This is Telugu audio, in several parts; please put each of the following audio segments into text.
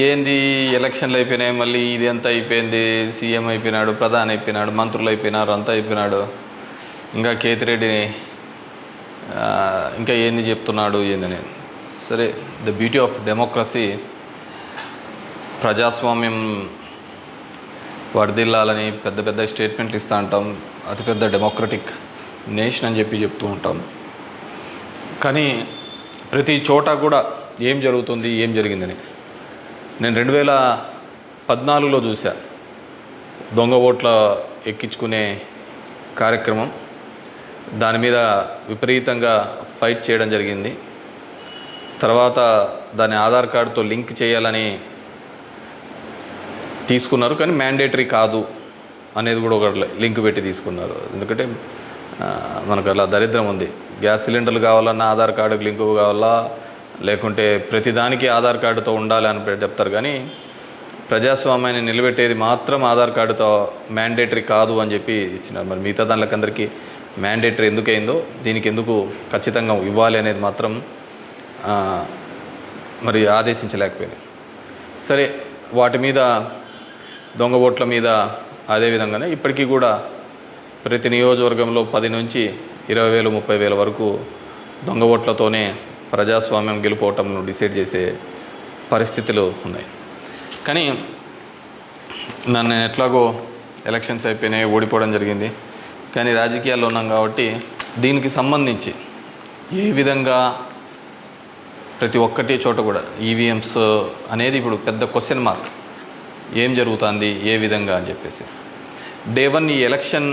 ఏంది ఎలక్షన్లు అయిపోయినాయి, మళ్ళీ ఇది అంతా అయిపోయింది, సీఎం అయిపోయినాడు, ప్రధాని అయిపోయినాడు, మంత్రులు అయిపోయినారు, అంతా అయిపోయినాడు, ఇంకా కేతిరెడ్డిని ఇంకా ఏంది చెప్తున్నాడు ఏందని. సరే, ద బ్యూటీ ఆఫ్ డెమోక్రసీ, ప్రజాస్వామ్యం వర్ధిల్లాలని పెద్ద పెద్ద స్టేట్మెంట్లు ఇస్తూ ఉంటాం, అతిపెద్ద డెమోక్రటిక్ నేషన్ అని చెప్తూ ఉంటాం. కానీ ప్రతి చోట కూడా ఏం జరుగుతుంది, ఏం జరిగిందని నేను 2014లో చూసా. దొంగ ఓట్ల ఎక్కించుకునే కార్యక్రమం, దాని మీద విపరీతంగా ఫైట్ చేయడం జరిగింది. తర్వాత దాన్ని ఆధార్ కార్డుతో లింక్ చేయాలని తీసుకున్నారు, కానీ మ్యాండేటరీ కాదు అనేది కూడా ఒక లింక్ పెట్టి తీసుకున్నారు. ఎందుకంటే మనకు అలా దరిద్రం ఉంది. గ్యాస్ సిలిండర్లు కావాలన్నా ఆధార్ కార్డుకి లింకు కావాలా, లేకుంటే ప్రతిదానికి ఆధార్ కార్డుతో ఉండాలి అని చెప్తారు. కానీ ప్రజాస్వామ్యాన్ని నిలబెట్టేది మాత్రం ఆధార్ కార్డుతో మ్యాండేటరీ కాదు అని చెప్పి ఇచ్చినారు. మరి మిగతా దానికి అందరికీ మ్యాండేటరీ ఎందుకైందో, దీనికి ఎందుకు ఖచ్చితంగా ఇవ్వాలి అనేది మాత్రం మరి ఆదేశించలేకపోయినాయి. సరే, వాటి మీద, దొంగ ఓట్ల మీద అదేవిధంగానే ఇప్పటికీ కూడా ప్రతి నియోజకవర్గంలో 10 నుంచి 20,000 30,000 వరకు దొంగ ఓట్లతోనే ప్రజాస్వామ్యం గెలుపోవటంను డిసైడ్ చేసే పరిస్థితులు ఉన్నాయి. కానీ నన్ను ఎట్లాగో ఎలక్షన్స్ అయిపోయినాయి, ఓడిపోవడం జరిగింది. కానీ రాజకీయాల్లో ఉన్నాం కాబట్టి దీనికి సంబంధించి ఏ విధంగా ప్రతి ఒక్కటి చోట కూడా ఈవీఎంస్ అనేది ఇప్పుడు పెద్ద క్వశ్చన్ మార్క్. ఏం జరుగుతుంది, ఏ విధంగా అని చెప్పేసి డే 1 ఈ ఎలక్షన్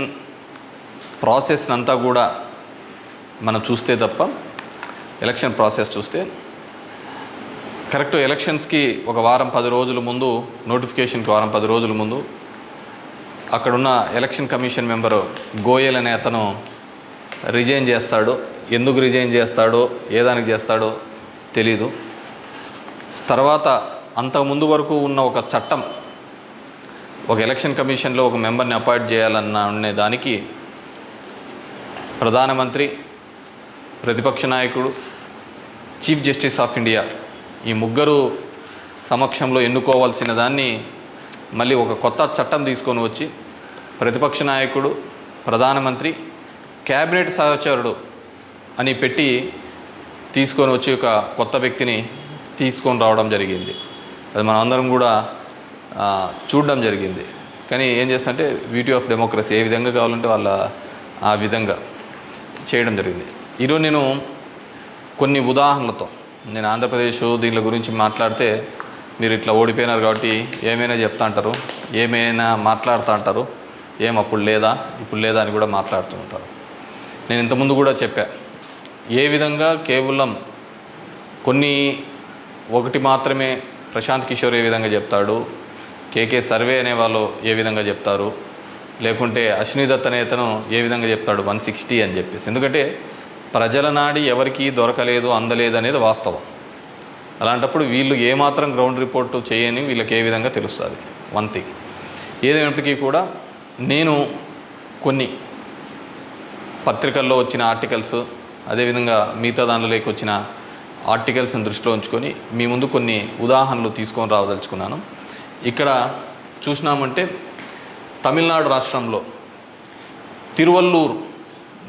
ప్రాసెస్ అంతా కూడా మనం చూస్తే తప్ప, ఎలక్షన్ ప్రాసెస్ చూస్తే కరెక్ట్ ఎలక్షన్స్కి ఒక వారం 10 రోజుల ముందు, నోటిఫికేషన్కి వారం 10 రోజుల ముందు అక్కడున్న ఎలక్షన్ కమిషన్ మెంబరు గోయల్ అనే అతను రిజైన్ చేస్తాడు. ఎందుకు రిజైన్ చేస్తాడో, ఏ దానికి చేస్తాడో తెలీదు. తర్వాత అంతకుముందు వరకు ఉన్న ఒక చట్టం, ఒక ఎలక్షన్ కమిషన్లో ఒక మెంబర్ని అపాయింట్ చేయాలన్న దానికి ప్రధానమంత్రి, ప్రతిపక్ష నాయకుడు, చీఫ్ జస్టిస్ ఆఫ్ ఇండియా ఈ ముగ్గురు సమక్షంలో ఎన్నుకోవాల్సిన దాన్ని మళ్ళీ ఒక కొత్త చట్టం తీసుకొని వచ్చి ప్రతిపక్ష నాయకుడు, ప్రధానమంత్రి, క్యాబినెట్ సహచరుడు అని పెట్టి తీసుకొని వచ్చి ఒక కొత్త వ్యక్తిని తీసుకొని రావడం జరిగింది. అది మనం అందరం కూడా చూడడం జరిగింది. కానీ ఏం చేస్తారంటే బ్యూటీ ఆఫ్ డెమోక్రసీ, ఏ విధంగా కావాలంటే వాళ్ళ ఆ విధంగా చేయడం జరిగింది. ఈరోజు నేను కొన్ని ఉదాహరణలతో, నేను ఆంధ్రప్రదేశ్ దీని గురించి మాట్లాడితే మీరు ఇట్లా ఓడిపోయినారు కాబట్టి ఏమైనా చెప్తా అంటారు, ఏమైనా మాట్లాడుతూ అంటారు, ఏం అప్పుడు లేదా ఇప్పుడు లేదా అని కూడా మాట్లాడుతూ ఉంటారు. నేను ఇంతకుముందు కూడా చెప్పా, ఏ విధంగా కేవలం ఒకటి మాత్రమే ప్రశాంత్ కిషోర్ ఏ విధంగా చెప్తాడు, కేకే సర్వే అనే వాళ్ళు ఏ విధంగా చెప్తారు, లేకుంటే అశ్విని దత్ అనే అతను ఏ విధంగా చెప్తాడు 160 అని చెప్పేసి. ఎందుకంటే ప్రజల నాడి ఎవరికి దొరకలేదు, అందలేదు అనేది వాస్తవం. అలాంటప్పుడు వీళ్ళు ఏమాత్రం గ్రౌండ్ రిపోర్టు చేయని వీళ్ళకి ఏ విధంగా తెలుస్తుంది. వన్ థింగ్ ఏదైనప్పటికీ కూడా నేను కొన్ని పత్రికల్లో వచ్చిన ఆర్టికల్స్, అదేవిధంగా మిగతా దానిలోకి వచ్చిన ఆర్టికల్స్ని దృష్టిలో ఉంచుకొని మీ ముందు కొన్ని ఉదాహరణలు తీసుకొని రావదలుచుకున్నాను. ఇక్కడ చూసినామంటే తమిళనాడు రాష్ట్రంలో తిరువల్లూరు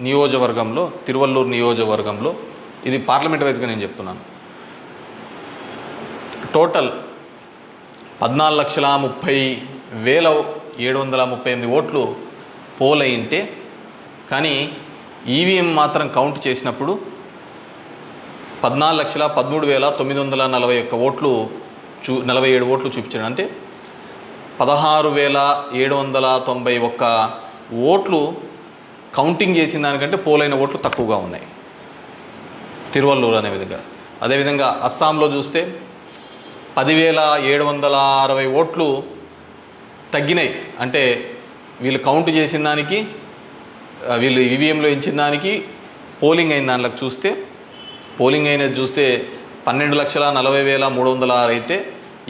నియోజకవర్గంలో ఇది పార్లమెంట్ వైజ్గా నేను చెప్తున్నాను, టోటల్ 14,30,738 ఓట్లు పోల్ అయింటే, కానీ ఈవీఎం మాత్రం కౌంట్ చేసినప్పుడు 14,13,941 ఓట్లు 47 ఓట్లు చూపించాడు. అంటే 16,791 ఓట్లు కౌంటింగ్ చేసిన దానికంటే పోలైన ఓట్లు తక్కువగా ఉన్నాయి తిరువల్లూరు అనే విధంగా. అదేవిధంగా అస్సాంలో చూస్తే 10,760 ఓట్లు తగ్గినాయి. అంటే వీళ్ళు కౌంట్ చేసిన దానికి, వీళ్ళు ఈవీఎంలో ఇచ్చిన దానికి పోలింగ్ అయిన దానిలోకి చూస్తే, పోలింగ్ అయినది చూస్తే 12,40,306 అయితే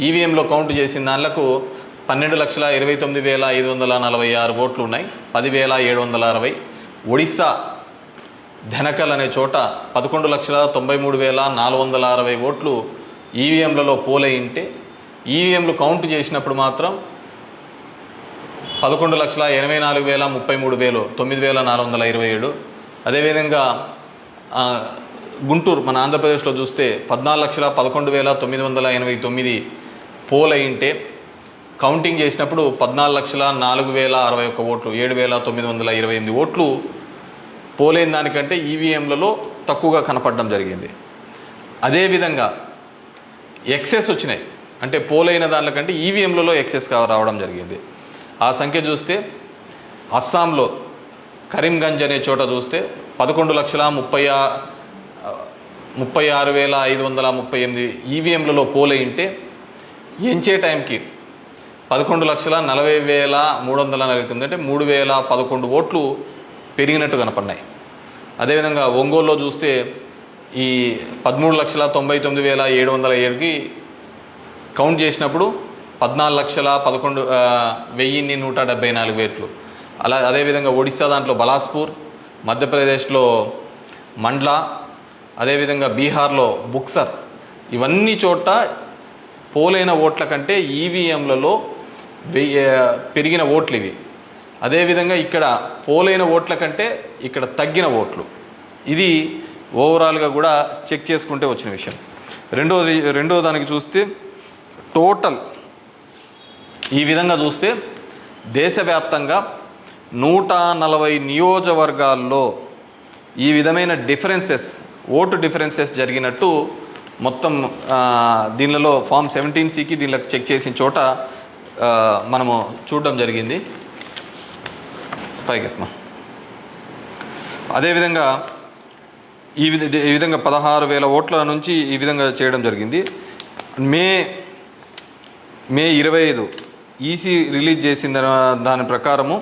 ఈవీఎంలో కౌంట్ చేసిన దానిలకు 12,29,546 ఓట్లు ఉన్నాయి, 10,760. ఒడిస్సా ధనకల్ అనే చోట 11,93,460 ఓట్లు ఈవీఎంలలో పోలయింటే ఈవీఎంలు కౌంట్ చేసినప్పుడు మాత్రం 11,84,33,000 9,427. అదేవిధంగా గుంటూరు మన ఆంధ్రప్రదేశ్లో చూస్తే 14,11,989 పోల్ అయింటే కౌంటింగ్ చేసినప్పుడు 14,04,061 ఓట్లు 7,928 ఓట్లు పోలైన దానికంటే ఈవీఎంలలో తక్కువగా కనపడడం జరిగింది. అదేవిధంగా ఎక్సెస్ వచ్చినాయి, అంటే పోలైన దానికంటే ఈవీఎంలలో ఎక్సెస్ రావడం జరిగింది. ఆ సంఖ్య చూస్తే అస్సాంలో కరీంగంజ్ అనే చోట చూస్తే 11,36,538 ఈవీఎంలలో పోలైంటే ఎంచే టైంకి 11,40,349 అంటే 3,011 ఓట్లు పెరిగినట్టు కనపడినాయి. అదేవిధంగా ఒంగోలులో చూస్తే ఈ 13,99,707కి కౌంట్ చేసినప్పుడు 14,11,174 ఓట్లు. అదేవిధంగా ఒడిశా దాంట్లో బలాస్పూర్, మధ్యప్రదేశ్లో మండ్లా, అదేవిధంగా బీహార్లో బుక్సర్, ఇవన్నీ చోట పోలైన ఓట్ల కంటే ఈవీఎంలలో పెరిగిన ఓట్లు ఇవి. అదేవిధంగా ఇక్కడ పోలైన ఓట్ల కంటే ఇక్కడ తగ్గిన ఓట్లు. ఇది ఓవరాల్గా కూడా చెక్ చేసుకుంటే వచ్చిన విషయం. రెండో దానికి చూస్తే టోటల్ ఈ విధంగా చూస్తే దేశవ్యాప్తంగా 140 నియోజకవర్గాల్లో ఈ విధమైన ఓటు డిఫరెన్సెస్ జరిగినట్టు మొత్తం దీనిలో ఫామ్ 17C దీనిలో చెక్ చేసిన చోట మనము చూడడం జరిగింది. పైగత్మ అదేవిధంగా ఈ విధంగా 16,000 ఓట్ల నుంచి ఈ విధంగా చేయడం జరిగింది. మే 25 ఈసీ రిలీజ్ చేసిన దాని ప్రకారము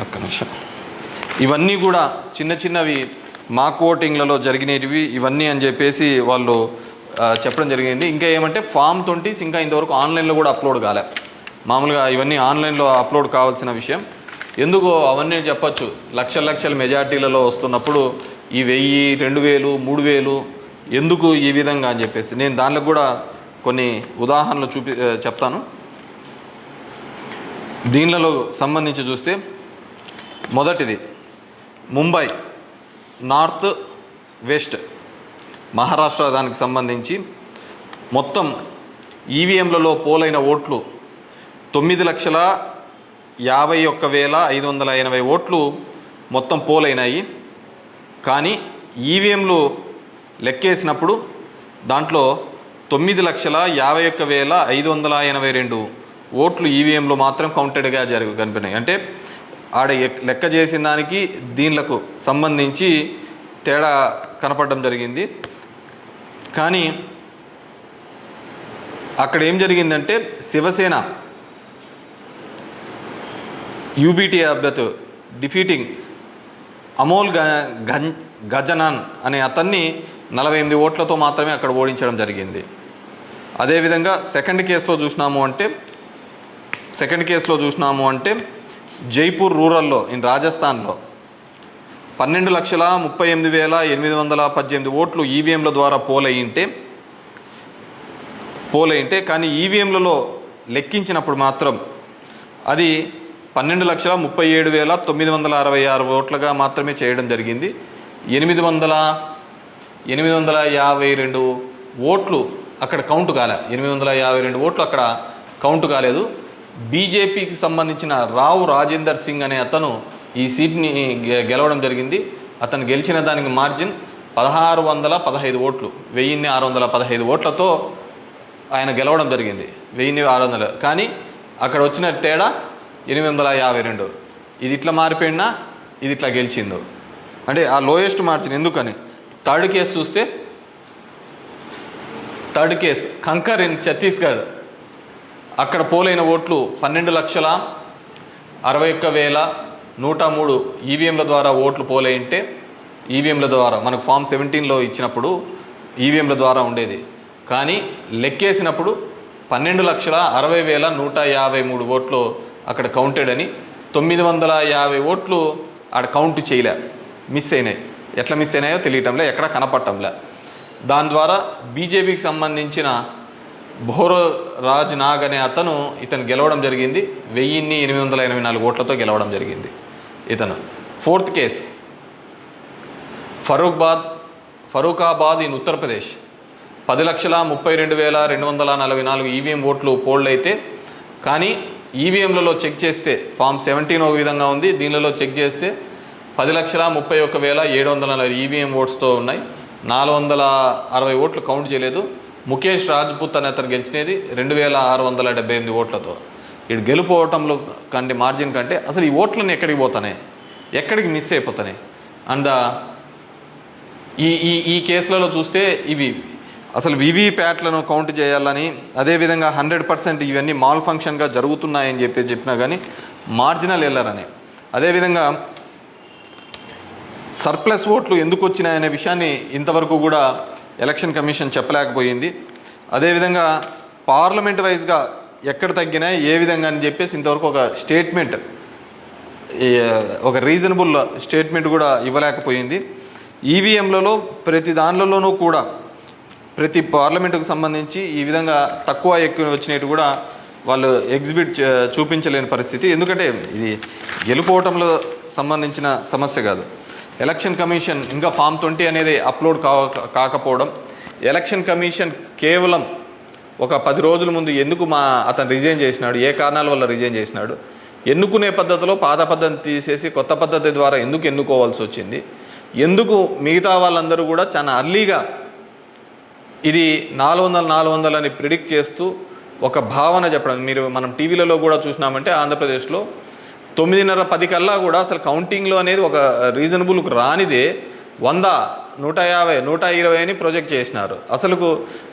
ఒక్క నిమిషం, ఇవన్నీ కూడా చిన్నవి మాక్ ఓటింగ్లలో జరిగినవి ఇవన్నీ అని చెప్పేసి వాళ్ళు చెప్పడం జరిగింది. ఇంకా ఏమంటే ఫామ్ 20 ఇంకా ఇంతవరకు ఆన్లైన్లో కూడా అప్లోడ్ కాలే. మామూలుగా ఇవన్నీ ఆన్లైన్లో అప్లోడ్ కావాల్సిన విషయం. ఎందుకో అవన్నీ చెప్పచ్చు, లక్షల మెజార్టీలలో వస్తున్నప్పుడు ఈ 1000, 2000, 3000 ఎందుకు ఈ విధంగా అని చెప్పేసి నేను దానిలో కూడా కొన్ని ఉదాహరణలు చెప్తాను. దీనిలో సంబంధించి చూస్తే మొదటిది ముంబై నార్త్ వెస్ట్ మహారాష్ట్ర దానికి సంబంధించి మొత్తం ఈవీఎంలలో పోలైన ఓట్లు 9,51,580 ఓట్లు మొత్తం పోలైనాయి. కానీ ఈవీఎంలు లెక్కేసినప్పుడు దాంట్లో 9,51,582 ఓట్లు ఈవీఎంలో మాత్రం కౌంటెడ్గా కనిపినాయి. అంటే ఆడ లెక్క చేసిన దానికి దీనిలకు సంబంధించి తేడా కనపడడం జరిగింది. కానీ అక్కడ ఏం జరిగిందంటే శివసేన యూబీటీ అభ్యర్థి డిఫీటింగ్ అమోల్ గజనాన్ అనే అతన్ని 48 ఓట్లతో మాత్రమే అక్కడ ఓడించడం జరిగింది. అదేవిధంగా సెకండ్ కేసులో చూసినాము అంటే జైపూర్ రూరల్లో రాజస్థాన్లో 12,38,818 ఓట్లు ఈవీఎంల ద్వారా పోలైంటే కానీ ఈవీఎంలలో లెక్కించినప్పుడు మాత్రం అది 12,37,966 ఓట్లుగా మాత్రమే చేయడం జరిగింది. 852 ఓట్లు అక్కడ కౌంట్ కాలే. 852 ఓట్లు అక్కడ కౌంట్ కాలేదు. బీజేపీకి సంబంధించిన రావు రాజేందర్ సింగ్ అనే అతను ఈ సీట్ని గెలవడం జరిగింది. అతను గెలిచిన దానికి మార్జిన్ 1,615 ఓట్లు, 1,615 ఓట్లతో ఆయన గెలవడం జరిగింది. 1,600. కానీ అక్కడ వచ్చిన తేడా 852. ఇది ఇట్లా మారిపోయినా ఇది ఇట్లా గెలిచిందో అంటే ఆ లోయెస్ట్ మార్జిన్. ఎందుకని థర్డ్ కేసు చూస్తే కంకర్ ఇన్ ఛత్తీస్గఢ్ అక్కడ పోలైన ఓట్లు 12,61,103 ఈవీఎంల ద్వారా ఓట్లు పోలైంటే ఈవీఎంల ద్వారా మనకు ఫామ్ 17లో ఇచ్చినప్పుడు ఈవీఎంల ద్వారా ఉండేది. కానీ లెక్కేసినప్పుడు 12,60,153 ఓట్లు అక్కడ కౌంటెడ్ అని 950 ఓట్లు ఆడ కౌంట్ చేయలే, మిస్ అయినాయి. ఎట్లా మిస్ అయినాయో తెలియటంలే, ఎక్కడ కనపడటంలే. దాని ద్వారా బీజేపీకి సంబంధించిన భోరరాజ్ నాగ్ అనే ఇతను గెలవడం జరిగింది. 1884 ఓట్లతో గెలవడం జరిగింది ఇతను. Fourth case Farrukhabad in Uttar Pradesh. 10,32,244 EVM ఓట్లు పోల్డ్ అయితే, కానీ ఈవీఎంలలో చెక్ చేస్తే ఫామ్ 17 ఒక విధంగా ఉంది, దీనిలో చెక్ చేస్తే 10,31,740 ఈవీఎం ఓట్స్తో ఉన్నాయి. 460 ఓట్లు కౌంట్ చేయలేదు. ముఖేష్ రాజ్పుత్ అనే అతను గెలిచినది 2,678 ఓట్లతో. ఇటు గెలుపోవటంలో కంటే మార్జిన్ కంటే అసలు ఈ ఓట్లను ఎక్కడికి పోతున్నాయి, ఎక్కడికి మిస్ అయిపోతున్నాయి. అండ్ ఈ కేసులలో చూస్తే ఇవి అసలు వివిప్యాట్లను కౌంట్ చేయాలని, అదేవిధంగా 100% ఇవన్నీ మాల్ ఫంక్షన్గా జరుగుతున్నాయని చెప్పినా కానీ మార్జినల్ ఎల్లరని, అదేవిధంగా సర్ప్లస్ ఓట్లు ఎందుకు వచ్చినాయనే విషయాన్ని ఇంతవరకు కూడా ఎలక్షన్ కమిషన్ చెప్పలేకపోయింది. అదేవిధంగా పార్లమెంట్ వైజ్గా ఎక్కడ తగ్గినాయి, ఏ విధంగా అని చెప్పేసి ఇంతవరకు ఒక స్టేట్మెంట్, ఒక రీజనబుల్ స్టేట్మెంట్ కూడా ఇవ్వలేకపోయింది. ఈవీఎంలలో ప్రతి దానిలోనూ కూడా ప్రతి పార్లమెంటుకు సంబంధించి ఈ విధంగా తక్కువ ఎక్కువ వచ్చినట్టు కూడా వాళ్ళు చూపించలేని పరిస్థితి. ఎందుకంటే ఇది గెలుపోవటంలో సంబంధించిన సమస్య కాదు. ఎలక్షన్ కమిషన్ ఇంకా ఫామ్ 20 అనేది అప్లోడ్ కాకపోవడం, ఎలక్షన్ కమిషన్ కేవలం ఒక 10 రోజుల ముందు ఎందుకు అతను రిజైన్ చేసినాడు, ఏ కారణాల వల్ల రిజైన్ చేసినాడు, ఎన్నుకునే పద్ధతిలో పాత పద్ధతిని తీసేసి కొత్త పద్ధతి ద్వారా ఎందుకు ఎన్నుకోవాల్సి వచ్చింది, ఎందుకు మిగతా వాళ్ళందరూ కూడా చాలా అర్లీగా ఇది 400 అని ప్రిడిక్ట్ చేస్తూ ఒక భావన చెప్పడం. మనం టీవీలలో కూడా చూసినామంటే ఆంధ్రప్రదేశ్లో 9:30-10 కల్లా కూడా అసలు కౌంటింగ్లో అనేది ఒక రీజనబుల్కి రానిదే 100, 150, 120 అని ప్రొజెక్ట్ చేసినారు. అసలుకు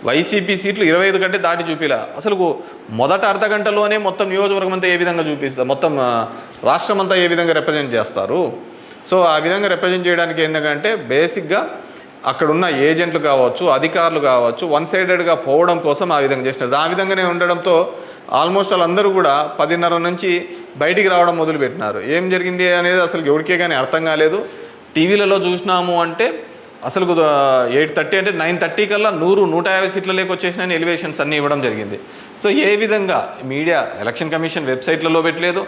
వైసీపీ సీట్లు 25 కంటే దాటి చూపిలా. అసలుకు మొదట అర్ధ గంటలోనే మొత్తం నియోజకవర్గం అంతా ఏ విధంగా చూపిస్తారు, మొత్తం రాష్ట్రం అంతా ఏ విధంగా రిప్రజెంట్ చేస్తారు. సో ఆ విధంగా రిప్రజెంట్ చేయడానికి ఏంటంటే బేసిక్గా అక్కడున్న ఏజెంట్లు కావచ్చు, అధికారులు కావచ్చు, వన్ సైడెడ్గా పోవడం కోసం ఆ విధంగా చేసినారు. ఆ విధంగానే ఉండడంతో ఆల్మోస్ట్ వాళ్ళందరూ కూడా 10:30 నుంచి బయటికి రావడం మొదలుపెట్టినారు. ఏం జరిగింది అనేది అసలు ఎవరికే కానీ అర్థం కాలేదు. టీవీలలో చూసినాము అంటే అసలు 8:30 అంటే 9:30 కల్లా 100-150 సీట్ల లేక వచ్చేసినాయని ఎలివేషన్స్ అన్నీ ఇవ్వడం జరిగింది. సో ఏ విధంగా మీడియా ఎలక్షన్ కమిషన్ వెబ్సైట్లలో పెట్టలేదు,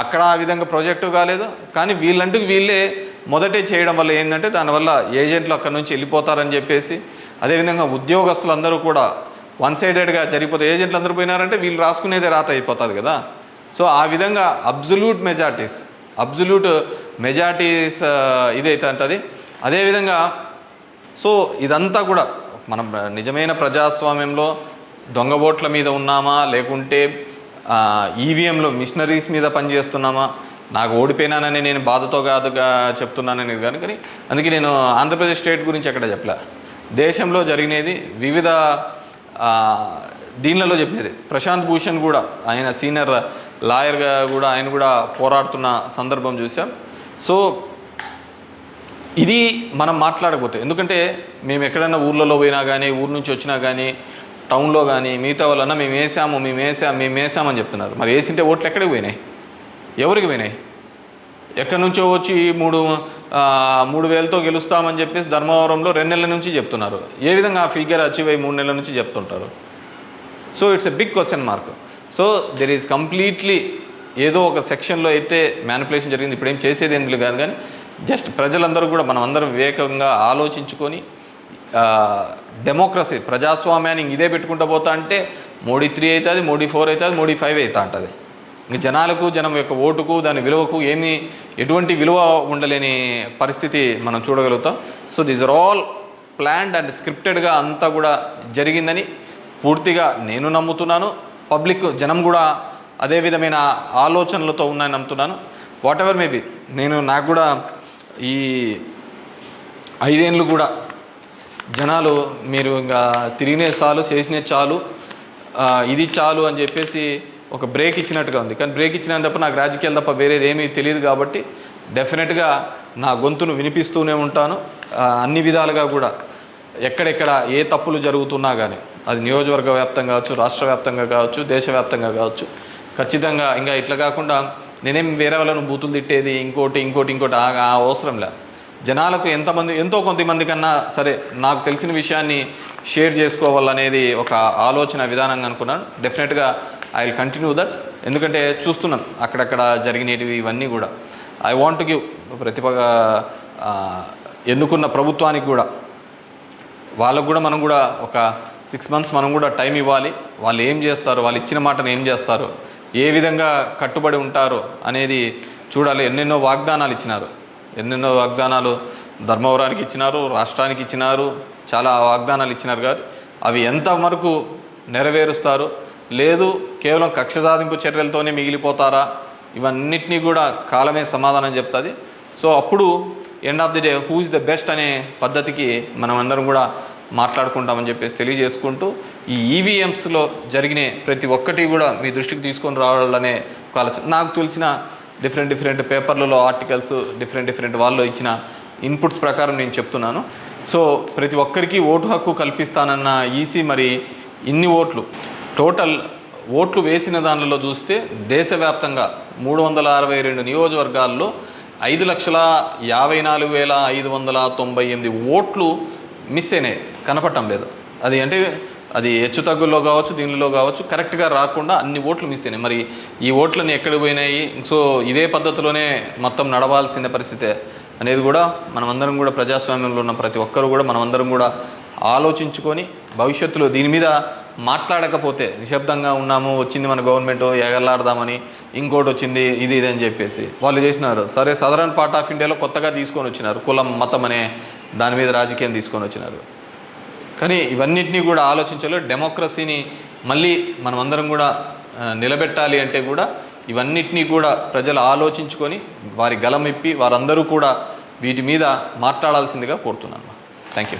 అక్కడ ఆ విధంగా ప్రాజెక్టు కాలేదు. కానీ వీళ్ళే మొదటే చేయడం వల్ల ఏంటంటే దానివల్ల ఏజెంట్లు అక్కడి నుంచి వెళ్ళిపోతారని చెప్పేసి, అదేవిధంగా ఉద్యోగస్తులందరూ కూడా వన్ సైడెడ్గా జరిగిపోతే ఏజెంట్లు అందరూ పోయినారంటే వీళ్ళు రాసుకునేదే రాత అయిపోతుంది కదా. సో ఆ విధంగా అబ్జల్యూట్ మెజార్టీస్ ఇదైతే అంటది. అదేవిధంగా సో ఇదంతా కూడా మనం నిజమైన ప్రజాస్వామ్యంలో దొంగ ఓట్ల మీద ఉన్నామా, లేకుంటే ఈవీఎంలో మిషనరీస్ మీద పనిచేస్తున్నామా, నాకు ఓడిపోయినానని నేను బాధతో కాదుగా చెప్తున్నానని కానీ అందుకే నేను ఆంధ్రప్రదేశ్ స్టేట్ గురించి ఎక్కడ చెప్పలే. దేశంలో జరిగినది వివిధ దీనిలలో చెప్పినది. ప్రశాంత్ భూషణ్ కూడా ఆయన సీనియర్ లాయర్గా కూడా ఆయన కూడా పోరాడుతున్న సందర్భం చూసాం. సో ఇది మనం మాట్లాడకపోతే, ఎందుకంటే మేము ఎక్కడైనా ఊర్లలో పోయినా కానీ, ఊరు నుంచి వచ్చినా కానీ, టౌన్లో కానీ మిగతా వాళ్ళన్నా మేము వేసామని చెప్తున్నారు. మరి వేసింటే ఓట్లు ఎక్కడికి పోయినాయి, ఎవరికి పోయినాయి? ఎక్కడి నుంచో వచ్చి 3,000తో గెలుస్తామని చెప్పేసి ధర్మవరంలో 2 నెలల నుంచి చెప్తున్నారు. ఏ విధంగా ఆ ఫిగర్ అచీవ్ అయ్యి 3 నెలల నుంచి చెప్తుంటారు? So it's a big question mark. So there is completely ఏదో ఒక సెక్షన్లో అయితే మ్యానిపులేషన్ జరిగింది. ఇప్పుడు ఏం చేసేది ఎందుకు కాదు, కానీ జస్ట్ ప్రజలందరూ కూడా మనం అందరం వివేకంగా ఆలోచించుకొని డెమోక్రసీ ప్రజాస్వామ్యాన్ని ఇదే పెట్టుకుంటూ పోతా అంటే మోడీ 3 అవుతుంది, మోడీ 4 అవుతుంది, మోడీ 5 అవుతా ఉంటుంది. ఇంక జనం యొక్క ఓటుకు దాని విలువకు ఎటువంటి విలువ ఉండలేని పరిస్థితి మనం చూడగలుగుతాం. So these are all planned and స్క్రిప్టెడ్గా అంతా కూడా జరిగిందని పూర్తిగా నేను నమ్ముతున్నాను. పబ్లిక్ జనం కూడా అదే విధమైన ఆలోచనలతో ఉన్నాయని నమ్ముతున్నాను. వాట్ ఎవర్ మేబీ నాకు కూడా ఈ 5 ఏళ్ళు కూడా జనాలు మీరు ఇంకా తిరిగినే చాలు, చేసినే చాలు, ఇది చాలు అని చెప్పేసి ఒక బ్రేక్ ఇచ్చినట్టుగా ఉంది. కానీ బ్రేక్ ఇచ్చినా తప్ప నాకు రాజకీయాలు తప్ప వేరేది ఏమీ తెలియదు కాబట్టి డెఫినెట్గా నా గొంతును వినిపిస్తూనే ఉంటాను. అన్ని విధాలుగా కూడా ఎక్కడెక్కడ ఏ తప్పులు జరుగుతున్నా కానీ, అది నియోజకవర్గ వ్యాప్తంగా కావచ్చు, రాష్ట్ర వ్యాప్తంగా కావచ్చు, దేశవ్యాప్తంగా కావచ్చు, ఖచ్చితంగా ఇంకా ఇట్లా కాకుండా నేనేం వేరే వాళ్ళను బూతులు తిట్టేది ఇంకోటి అవసరం లే. జనాలకు ఎంతో కొంతమంది కన్నా సరే నాకు తెలిసిన విషయాన్ని షేర్ చేసుకోవాలనేది ఒక ఆలోచన విధానంగా అనుకున్నాను. డెఫినెట్గా ఐ విల్ కంటిన్యూ దట్. ఎందుకంటే చూస్తున్నాం అక్కడక్కడ జరిగినవి ఇవన్నీ కూడా. ఐ వాంట్ టు గివ్ ఎన్నుకున్న ప్రభుత్వానికి కూడా, వాళ్ళకు కూడా మనం కూడా ఒక 6 months మనం కూడా టైం ఇవ్వాలి. వాళ్ళు ఏం చేస్తారు, వాళ్ళు ఇచ్చిన మాటను ఏం చేస్తారు, ఏ విధంగా కట్టుబడి ఉంటారు అనేది చూడాలి. ఎన్నెన్నో వాగ్దానాలు ధర్మవరానికి ఇచ్చినారు, రాష్ట్రానికి ఇచ్చినారు, చాలా వాగ్దానాలు ఇచ్చినారు. కాదు అవి ఎంతవరకు నెరవేరుస్తారు, లేదు కేవలం కక్ష సాధింపు చర్యలతోనే మిగిలిపోతారా, ఇవన్నిటినీ కూడా కాలమే సమాధానం చెప్తుంది. సో అప్పుడు end of the day who is the best అనే పద్ధతికి మనం అందరం కూడా మాట్లాడుకుంటామని చెప్పేసి తెలియజేసుకుంటూ, ఈ ఈవీఎంస్లో జరిగిన ప్రతి ఒక్కటి కూడా మీ దృష్టికి తీసుకొని రావాలనే ఒక ఆలోచన. నాకు తెలిసిన డిఫరెంట్ పేపర్లలో ఆర్టికల్స్ డిఫరెంట్ వాళ్ళు ఇచ్చిన ఇన్పుట్స్ ప్రకారం నేను చెప్తున్నాను. సో ప్రతి ఒక్కరికి ఓటు హక్కు కల్పిస్తానన్న ఈసీ మరి ఇన్ని టోటల్ ఓట్లు వేసిన దానిలో చూస్తే దేశవ్యాప్తంగా 362 నియోజకవర్గాల్లో 5,54,598 ఓట్లు మిస్ అయినాయి, కనపడటం లేదు. అది అంటే అది హెచ్చుతగ్గుల్లో కావచ్చు, దీనిలో కావచ్చు, కరెక్ట్గా రాకుండా అన్ని ఓట్లు మిస్ అయినాయి. మరి ఈ ఓట్లన్నీ ఎక్కడికి పోయినాయి? సో ఇదే పద్ధతిలోనే మొత్తం నడవాల్సిన పరిస్థితే అనేది కూడా మనమందరం కూడా, ప్రజాస్వామ్యంలో ఉన్న ప్రతి ఒక్కరు కూడా మనమందరం కూడా ఆలోచించుకొని భవిష్యత్తులో దీని మీద మాట్లాడకపోతే, నిశ్శబ్దంగా ఉన్నాము, వచ్చింది మన గవర్నమెంట్ ఎగలాడదామని, ఇంకోటి వచ్చింది ఇది అని చెప్పేసి వాళ్ళు చేసినారు. సరే, సదరన్ పార్ట్ ఆఫ్ ఇండియాలో కొత్తగా తీసుకొని వచ్చినారు, కులం మతం అనే దాని మీద రాజకీయం తీసుకొని వచ్చినారు. కానీ ఇవన్నిటినీ కూడా ఆలోచించాలి. డెమోక్రసీని మళ్ళీ మనమందరం కూడా నిలబెట్టాలి అంటే కూడా ఇవన్నిటినీ కూడా ప్రజలు ఆలోచించుకొని వారి గలం ఇప్పి వారందరూ కూడా వీటి మీద మాట్లాడాల్సిందిగా కోరుతున్నాను. Thank you.